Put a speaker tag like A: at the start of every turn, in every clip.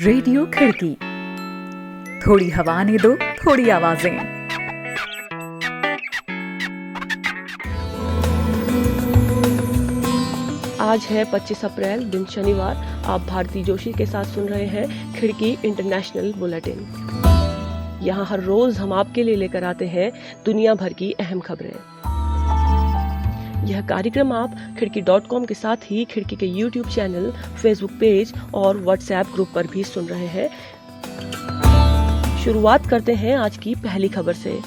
A: Radio खिड़की, थोड़ी हवा ने दो थोड़ी आवाजें।
B: आज है 25 अप्रैल, दिन शनिवार। आप भारती जोशी के साथ सुन रहे हैं खिड़की इंटरनेशनल बुलेटिन। यहाँ हर रोज हम आपके लिए लेकर आते हैं दुनिया भर की अहम खबरें। यह कार्यक्रम आप खिड़की.com के साथ ही खिड़की के YouTube चैनल, फेसबुक पेज और व्हाट्सएप ग्रुप पर भी सुन रहे हैं। शुरुआत करते हैं आज की पहली खबर से।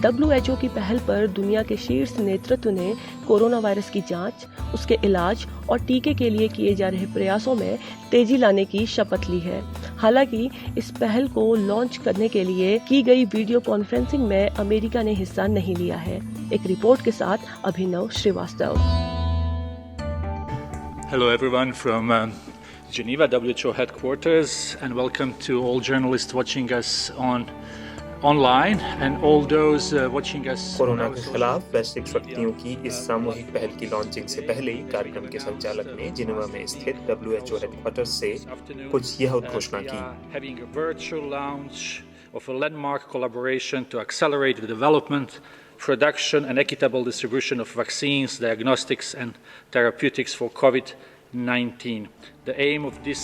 B: WHO की पहल पर दुनिया के शीर्ष नेतृत्व ने कोरोना वायरस की जांच, उसके इलाज और टीके के लिए किए जा रहे प्रयासों में तेजी लाने की शपथ ली है। हालांकि इस पहल को लॉन्च करने के लिए की गई वीडियो कॉन्फ्रेंसिंग में अमेरिका ने हिस्सा नहीं लिया है। एक रिपोर्ट के साथ अभिनव Srivastava.
C: Hello everyone from Geneva WHO headquarters and welcome to all journalists watching us online and all those watching us.
D: Corona के खिलाफ वैश्विक शक्तियों की इस सामूहिक पहल की लॉन्चिंग से पहले कार्यक्रम के संचालक ने जिनेवा में स्थित WHO हेडक्वार्टर्स से कुछ यह घोषणा की।
C: Having a virtual launch of a landmark collaboration to accelerate the development, production and equitable distribution of vaccines, diagnostics and therapeutics for COVID-19. The aim of this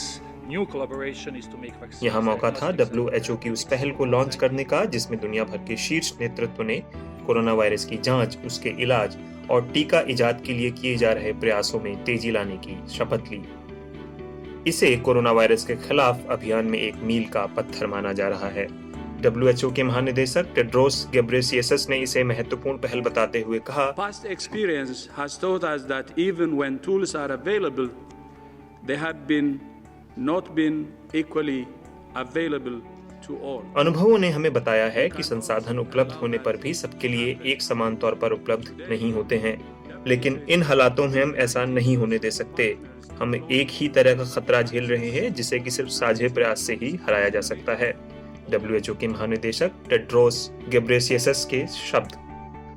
C: new collaboration is to make vaccines.
D: यहाँ मौका था WHO की उस पहल को launch करने का जिसमें दुनिया भर के शीर्ष नेतृत्व ने कोरोना वायरस की जांच, उसके इलाज और टीका इजाद के लिए किए जा रहे प्रयासों में तेजी लाने की शपथ ली। इसे कोरोना वायरस के खिलाफ अभियान में एक मील का पत्थर माना जा रहा है। WHO के महानिदेशक टेड्रोस गेब्रेयेसस ने इसे महत्वपूर्ण पहल बताते हुए कहा,
E: Past experience has taught us that even when tools are available, they have not been equally available to all.
D: अनुभवों ने हमें बताया है कि संसाधन उपलब्ध होने पर भी सबके लिए एक समान तौर पर उपलब्ध नहीं होते हैं, लेकिन इन हालातों में हम ऐसा नहीं होने दे सकते। हम एक ही तरह का खतरा झेल रहे हैं जिसे कि सिर्फ साझे प्रयास से ही हराया जा सकता है। WHO के महानिदेशक टेड्रोस गेब्रेयेसस के शब्द।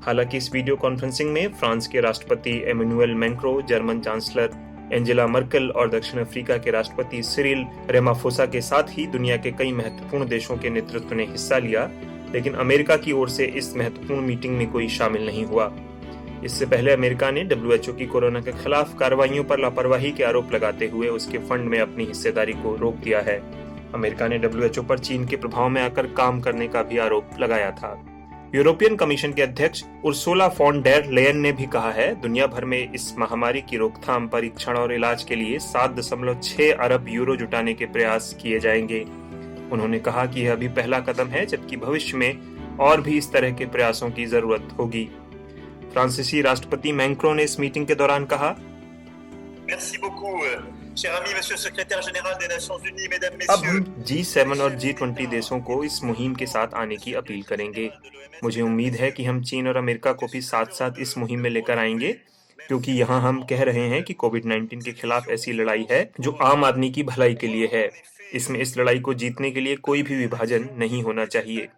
D: हालांकि इस वीडियो कॉन्फ्रेंसिंग में फ्रांस के राष्ट्रपति Emmanuel Macron, German chancellor Angela Merkel और दक्षिण अफ्रीका के राष्ट्रपति सिरिल रामाफोसा के साथ ही दुनिया के कई महत्वपूर्ण देशों के नेतृत्व ने हिस्सा लिया, लेकिन अमेरिका की ओर से इस महत्वपूर्ण मीटिंग में कोई शामिल नहीं हुआ। इससे पहले अमेरिका ने WHO की कोरोना के खिलाफ कार्रवाइयों पर लापरवाही के आरोप लगाते हुए उसके फंड में अपनी हिस्सेदारी को रोक दिया है। अमेरिका ने WHO पर चीन के प्रभाव में आकर काम करने का भी आरोप लगाया था। यूरोपियन कमीशन के अध्यक्ष उर्सुला फॉन डेर लेयन ने भी कहा है, दुनिया भर में इस महामारी की रोकथाम, परीक्षण और इलाज के लिए 7.6 अरब यूरो जुटाने के प्रयास किए जाएंगे। उन्होंने कहा कि यह अभी पहला कदम है, जबकि भविष्य में और भी इस तरह के प्रयासों की जरूरत होगी। फ्रांसीसी राष्ट्रपति मैक्रों ने इस मीटिंग के दौरान कहा, अब हम G7 और G20 देशों को इस मुहिम के साथ आने की अपील करेंगे। मुझे उम्मीद है कि हम चीन और अमेरिका को भी साथ साथ इस मुहिम में लेकर आएंगे, क्योंकि यहाँ हम कह रहे हैं कि कोविड-19 के खिलाफ ऐसी लड़ाई है जो आम आदमी की भलाई के लिए है। इसमें इस लड़ाई को जीतने के लिए कोई भी विभाजन नहीं होना चाहिए।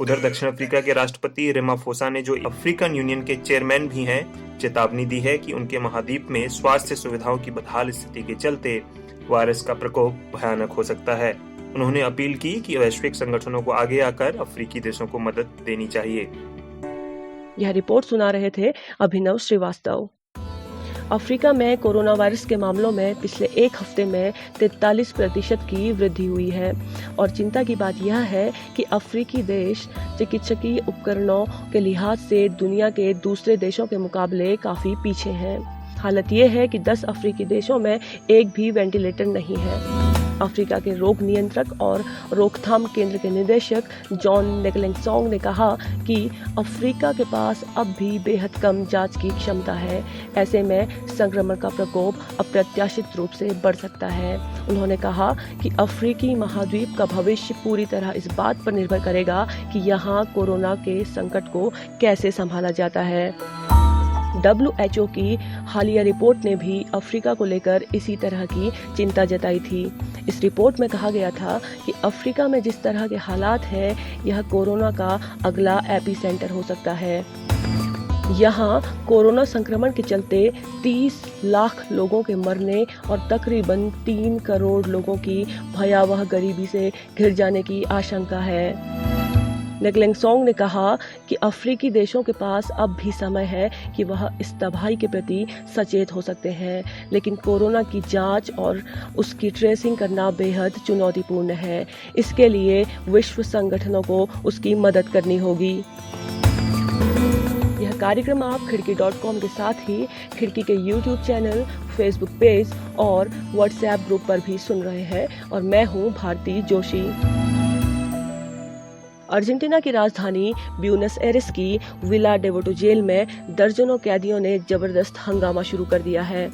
D: उधर दक्षिण अफ्रीका के राष्ट्रपति रामाफोसा ने, जो अफ्रीकन यूनियन के चेयरमैन भी हैं, चेतावनी दी है कि उनके महाद्वीप में स्वास्थ्य सुविधाओं की बदहाल स्थिति के चलते वायरस का प्रकोप भयानक हो सकता है। उन्होंने अपील की कि वैश्विक संगठनों को आगे आकर अफ्रीकी देशों को मदद देनी चाहिए।
B: यह रिपोर्ट सुना रहे थे अभिनव श्रीवास्तव। अफ्रीका में कोरोना वायरस के मामलों में पिछले एक हफ्ते में 43% की वृद्धि हुई है और चिंता की बात यह है कि अफ्रीकी देश चिकित्सकीय उपकरणों के लिहाज से दुनिया के दूसरे देशों के मुकाबले काफी पीछे हैं। हालत यह है कि 10 अफ्रीकी देशों में एक भी वेंटिलेटर नहीं है। अफ्रीका के रोग नियंत्रक और रोकथाम केंद्र के निदेशक जॉन नेगलेंगसोंग ने कहा कि अफ्रीका के पास अब भी बेहद कम जांच की क्षमता है। ऐसे में संक्रमण का प्रकोप अप्रत्याशित रूप से बढ़ सकता है। उन्होंने कहा कि अफ्रीकी महाद्वीप का भविष्य पूरी तरह इस बात पर निर्भर करेगा कि यहाँ कोरोना के संकट को कैसे संभाला जाता है। WHO की हालिया रिपोर्ट ने भी अफ्रीका को लेकर इसी तरह की चिंता जताई थी। इस रिपोर्ट में कहा गया था कि अफ्रीका में जिस तरह के हालात हैं, यह कोरोना का अगला एपिसेंटर हो सकता है। यहाँ कोरोना संक्रमण के चलते 30 लाख लोगों के मरने और तकरीबन 3 करोड़ लोगों की भयावह गरीबी से घिर जाने की आशंका है। नेगलेंग सोंग ने कहा कि अफ्रीकी देशों के पास अब भी समय है कि वह इस तबाही के प्रति सचेत हो सकते हैं, लेकिन कोरोना की जांच और उसकी ट्रेसिंग करना बेहद चुनौतीपूर्ण है। इसके लिए विश्व संगठनों को उसकी मदद करनी होगी। यह कार्यक्रम आप खिड़की.com के साथ ही खिड़की के YouTube चैनल, Facebook पेज और WhatsApp ग्रुप पर भी सुन रहे हैं और मैं हूं भारती जोशी। अर्जेंटीना की राजधानी ब्यूनस एयर्स की विला डेवोटो जेल में दर्जनों कैदियों ने जबरदस्त हंगामा शुरू कर दिया है।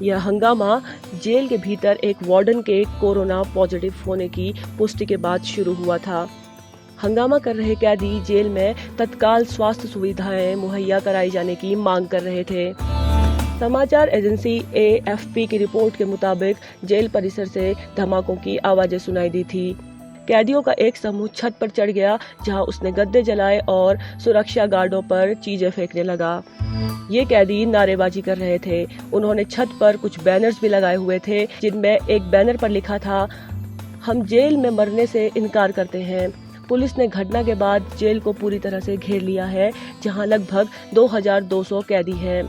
B: यह हंगामा जेल के भीतर एक वार्डन के कोरोना पॉजिटिव होने की पुष्टि के बाद शुरू हुआ था। हंगामा कर रहे कैदी जेल में तत्काल स्वास्थ्य सुविधाएं मुहैया कराई जाने की मांग कर रहे थे। समाचार एजेंसी AFP की रिपोर्ट के मुताबिक जेल परिसर से धमाकों की आवाजें सुनाई दी थी। कैदियों का एक समूह छत पर चढ़ गया, जहां उसने गद्दे जलाए और सुरक्षा गार्डों पर चीजें फेंकने लगा। ये कैदी नारेबाजी कर रहे थे। उन्होंने छत पर कुछ बैनर्स भी लगाए हुए थे, जिनमें एक बैनर पर लिखा था, हम जेल में मरने से इनकार करते हैं। पुलिस ने घटना के बाद जेल को पूरी तरह से घेर लिया है, जहां लगभग 2200 कैदी हैं।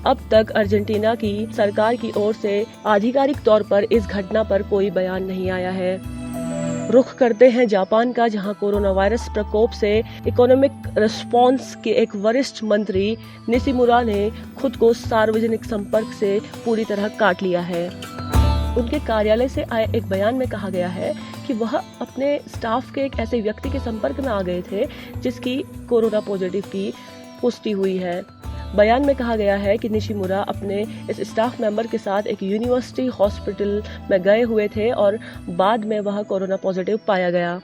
B: अब तक अर्जेंटीना की सरकार की ओर से आधिकारिक तौर पर इस घटना पर कोई बयान नहीं आया है। रुख करते हैं जापान का, जहां कोरोना वायरस प्रकोप से इकोनॉमिक रिस्पांस के एक वरिष्ठ मंत्री निशिमुरा ने खुद को सार्वजनिक संपर्क से पूरी तरह काट लिया है। उनके कार्यालय से आए एक बयान में कहा गया है कि वह अपने स्टाफ के एक ऐसे व्यक्ति के संपर्क में आ गए थे जिसकी कोरोना पॉजिटिव की पुष्टि हुई है। बयान में कहा गया है कि निशिमुरा अपने इस स्टाफ मेंबर के साथ एक यूनिवर्सिटी हॉस्पिटल में गए हुए थे और बाद में वह कोरोना पॉजिटिव पाया गया।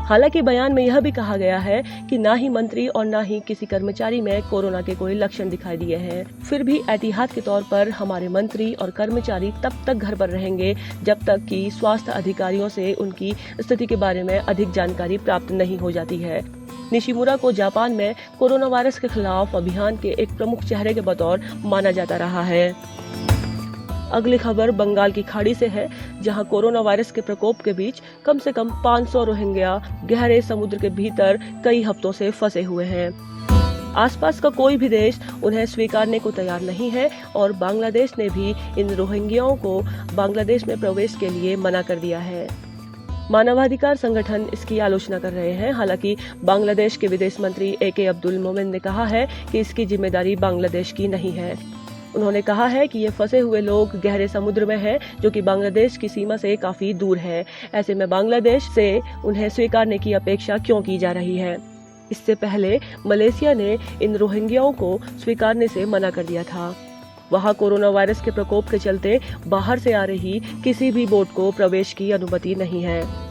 B: हालांकि बयान में यह भी कहा गया है कि ना ही मंत्री और ना ही किसी कर्मचारी में कोरोना के कोई लक्षण दिखाई दिए हैं। फिर भी एहतियात के तौर पर हमारे मंत्री और कर्मचारी तब तक घर पर रहेंगे जब तक कि स्वास्थ्य अधिकारियों से उनकी स्थिति के बारे में अधिक जानकारी प्राप्त नहीं हो जाती है। निशिमुरा को जापान में कोरोना वायरस के खिलाफ अभियान के एक प्रमुख चेहरे के बतौर माना जाता रहा है। अगली खबर बंगाल की खाड़ी से है, जहां कोरोना वायरस के प्रकोप के बीच कम से कम 500 रोहिंग्या गहरे समुद्र के भीतर कई हफ्तों से फंसे हुए हैं। आसपास का कोई भी देश उन्हें स्वीकारने को तैयार नहीं है और बांग्लादेश ने भी इन रोहिंग्याओं को बांग्लादेश में प्रवेश के लिए मना कर दिया है। मानवाधिकार संगठन इसकी आलोचना कर रहे हैं। हालांकि बांग्लादेश के विदेश मंत्री AK अब्दुल मोमेन ने कहा है कि इसकी जिम्मेदारी बांग्लादेश की नहीं है। उन्होंने कहा है कि ये फंसे हुए लोग गहरे समुद्र में हैं, जो कि बांग्लादेश की सीमा से काफी दूर है। ऐसे में बांग्लादेश से उन्हें स्वीकारने की अपेक्षा क्यों की जा रही है? इससे पहले मलेशिया ने इन रोहिंग्याओं को स्वीकारने से मना कर दिया था। वहां कोरोना वायरस के प्रकोप के चलते बाहर से आ रही किसी भी बोट को प्रवेश की अनुमति नहीं है।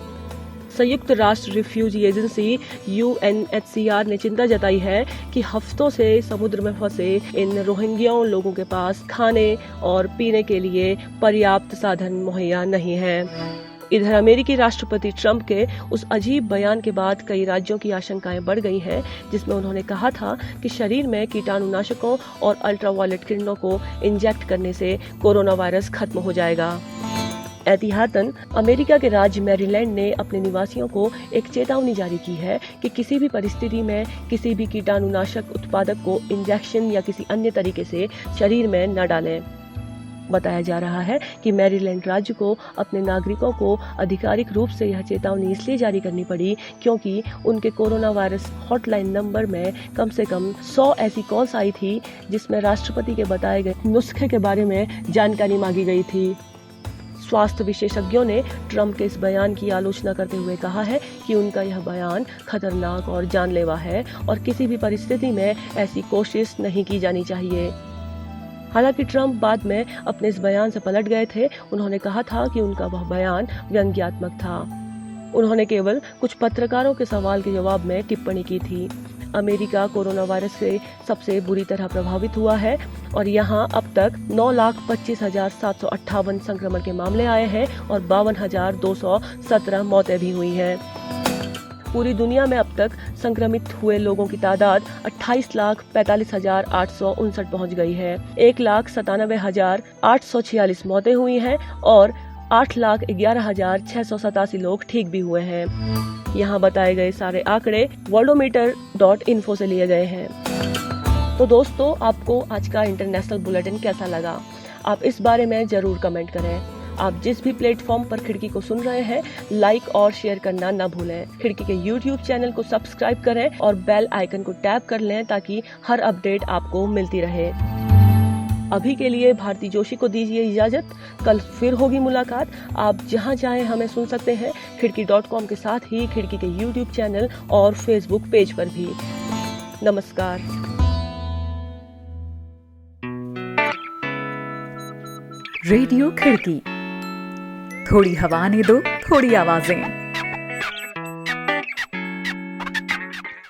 B: संयुक्त राष्ट्र रिफ्यूजी एजेंसी UNHCR ने चिंता जताई है कि हफ्तों से समुद्र में फंसे इन रोहिंग्याओं लोगों के पास खाने और पीने के लिए पर्याप्त साधन मुहैया नहीं है। इधर अमेरिकी राष्ट्रपति ट्रंप के उस अजीब बयान के बाद कई राज्यों की आशंकाएं बढ़ गई हैं, जिसमें उन्होंने कहा था कि शरीर में कीटाणुनाशकों और अल्ट्रावायलेट किरणों को इंजेक्ट करने से कोरोना वायरस खत्म हो जाएगा। एहतियातन अमेरिका के राज्य मैरीलैंड ने अपने निवासियों को एक चेतावनी जारी की है कि किसी भी परिस्थिति में किसी भी कीटाणुनाशक उत्पादक को इंजेक्शन या किसी अन्य तरीके से शरीर में न डालें। बताया जा रहा है कि मैरीलैंड राज्य को अपने नागरिकों को आधिकारिक रूप से यह चेतावनी इसलिए जारी करनी पड़ी क्योंकि उनके कोरोना वायरस हॉटलाइन नंबर में कम से कम 100 ऐसी कॉल्स आई थी जिसमें राष्ट्रपति के बताए गए नुस्खे के बारे में जानकारी मांगी गई थी। स्वास्थ्य विशेषज्ञों ने ट्रंप के इस बयान की आलोचना करते हुए कहा है कि उनका यह बयान खतरनाक और जानलेवा है और किसी भी परिस्थिति में ऐसी कोशिश नहीं की जानी चाहिए। हालांकि ट्रंप बाद में अपने इस बयान से पलट गए थे। उन्होंने कहा था कि उनका वह बयान व्यंग्यात्मक था। उन्होंने केवल कुछ पत्रकारों के सवाल के जवाब में टिप्पणी की थी। अमेरिका कोरोना वायरस से सबसे बुरी तरह प्रभावित हुआ है और यहाँ अब तक 9,25,758 संक्रमण के मामले आए हैं और 52,217 मौतें भी हुई हैं। पूरी दुनिया में अब तक संक्रमित हुए लोगों की तादाद 28,45,859 पहुंच गई है। 1,97,846 मौतें हुई हैं और 8,11,687 लोग ठीक भी हुए हैं। यहाँ बताए गए सारे आंकड़े worldometer.info से लिए गए हैं। तो दोस्तों, आपको आज का इंटरनेशनल बुलेटिन कैसा लगा? आप इस बारे में जरूर कमेंट करें। आप जिस भी प्लेटफॉर्म पर खिड़की को सुन रहे हैं, लाइक और शेयर करना न भूलें। खिड़की के YouTube चैनल को सब्सक्राइब करें और बेल आइकन को टैप कर लें ताकि हर अपडेट आपको मिलती रहे। अभी के लिए भारती जोशी को दीजिए इजाजत। कल फिर होगी मुलाकात। आप जहां चाहें हमें सुन सकते हैं, खिड़की.com के साथ ही खिड़की के YouTube चैनल और Facebook पेज पर भी। नमस्कार।
A: रेडियो खिड़की, थोड़ी हवा ने दो, थोड़ी आवाजें।